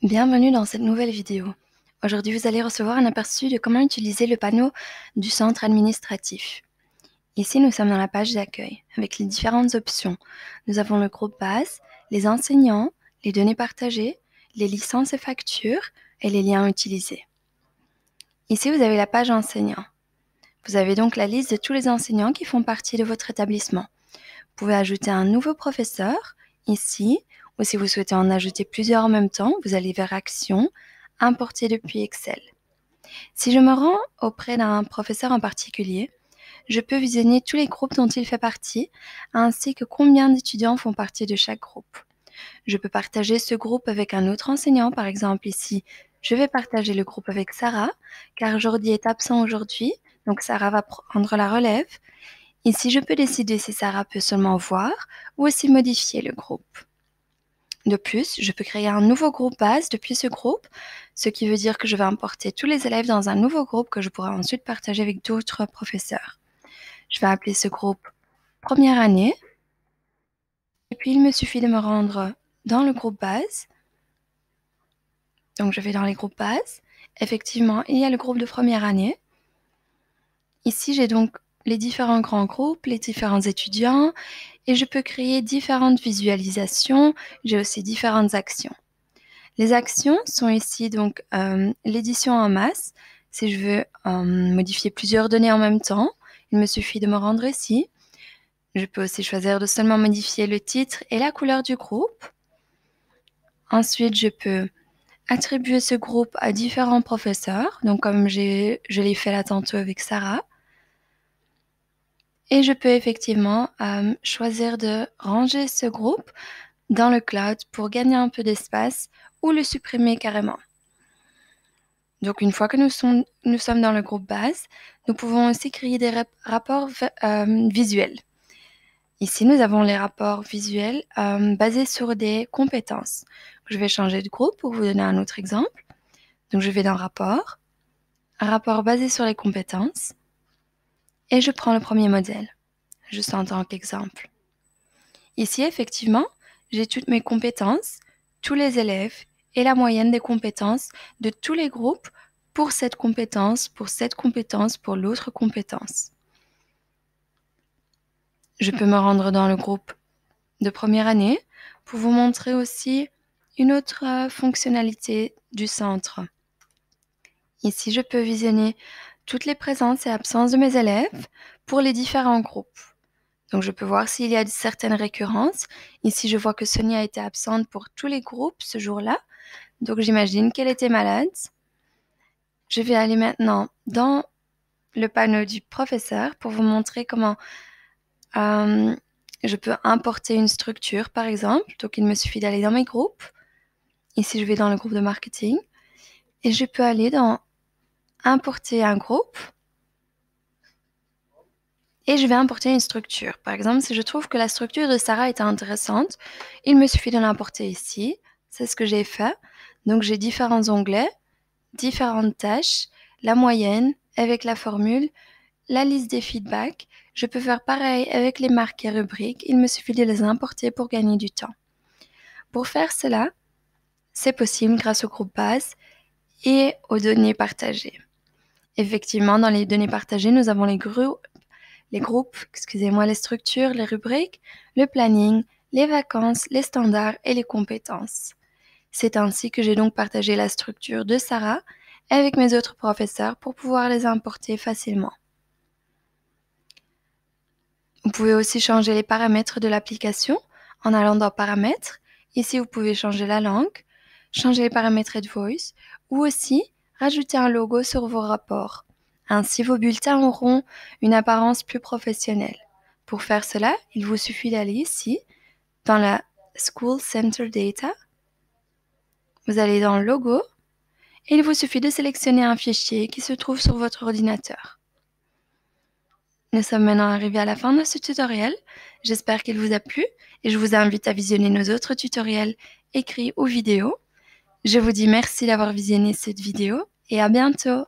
Bienvenue dans cette nouvelle vidéo. Aujourd'hui, vous allez recevoir un aperçu de comment utiliser le panneau du centre administratif. Ici, nous sommes dans la page d'accueil avec les différentes options. Nous avons le groupe base, les enseignants, les données partagées, les licences et factures et les liens utilisés. Ici, vous avez la page enseignants. Vous avez donc la liste de tous les enseignants qui font partie de votre établissement. Vous pouvez ajouter un nouveau professeur ici, ou si vous souhaitez en ajouter plusieurs en même temps, vous allez vers Action, Importer depuis Excel. Si je me rends auprès d'un professeur en particulier, je peux visionner tous les groupes dont il fait partie, ainsi que combien d'étudiants font partie de chaque groupe. Je peux partager ce groupe avec un autre enseignant, par exemple ici, je vais partager le groupe avec Sarah, car Jordi est absent aujourd'hui, donc Sarah va prendre la relève. Ici, je peux décider si Sarah peut seulement voir ou aussi modifier le groupe. De plus, je peux créer un nouveau groupe base depuis ce groupe, ce qui veut dire que je vais importer tous les élèves dans un nouveau groupe que je pourrai ensuite partager avec d'autres professeurs. Je vais appeler ce groupe première année, et puis il me suffit de me rendre dans le groupe base. Donc je vais dans les groupes bases. Effectivement, il y a le groupe de première année. Ici, j'ai donc les différents grands groupes, les différents étudiants, et je peux créer différentes visualisations. J'ai aussi différentes actions. Les actions sont ici donc l'édition en masse. Si je veux modifier plusieurs données en même temps, il me suffit de me rendre ici. Je peux aussi choisir de seulement modifier le titre et la couleur du groupe. Ensuite, je peux attribuer ce groupe à différents professeurs, donc comme je l'ai fait là tantôt avec Sarah. Et je peux effectivement choisir de ranger ce groupe dans le cloud pour gagner un peu d'espace ou le supprimer carrément. Donc une fois que nous sommes dans le groupe base, nous pouvons aussi créer des rapports visuels. Ici, nous avons les rapports visuels basés sur des compétences. Je vais changer de groupe pour vous donner un autre exemple. Donc je vais dans rapport, un rapport basé sur les compétences, et je prends le premier modèle, juste en tant qu'exemple. Ici, effectivement, j'ai toutes mes compétences, tous les élèves et la moyenne des compétences de tous les groupes pour cette compétence, pour l'autre compétence. Je peux me rendre dans le groupe de première année pour vous montrer aussi une autre fonctionnalité du centre. Ici, je peux visionner toutes les présences et absences de mes élèves pour les différents groupes. Donc, je peux voir s'il y a certaines récurrences. Ici, je vois que Sonia a été absente pour tous les groupes ce jour-là. Donc, j'imagine qu'elle était malade. Je vais aller maintenant dans le panneau du professeur pour vous montrer comment je peux importer une structure, par exemple. Donc, il me suffit d'aller dans mes groupes. Ici, je vais dans le groupe de marketing. Et je peux aller dans Importer un groupe. Et je vais importer une structure. Par exemple, si je trouve que la structure de Sarah est intéressante, il me suffit de l'importer ici. C'est ce que j'ai fait. Donc, j'ai différents onglets, différentes tâches, la moyenne avec la formule, la liste des feedbacks. Je peux faire pareil avec les marques et rubriques. Il me suffit de les importer pour gagner du temps. Pour faire cela, c'est possible grâce au groupe base et aux données partagées. Effectivement, dans les données partagées, nous avons les groupes, les structures, les rubriques, le planning, les vacances, les standards et les compétences. C'est ainsi que j'ai donc partagé la structure de Sarah avec mes autres professeurs pour pouvoir les importer facilement. Vous pouvez aussi changer les paramètres de l'application en allant dans Paramètres. Ici, vous pouvez changer la langue, changer les paramètres Advoice ou aussi rajouter un logo sur vos rapports. Ainsi, vos bulletins auront une apparence plus professionnelle. Pour faire cela, il vous suffit d'aller ici, dans la School Center Data. Vous allez dans Logo et il vous suffit de sélectionner un fichier qui se trouve sur votre ordinateur. Nous sommes maintenant arrivés à la fin de ce tutoriel. J'espère qu'il vous a plu et je vous invite à visionner nos autres tutoriels écrits ou vidéos. Je vous dis merci d'avoir visionné cette vidéo et à bientôt.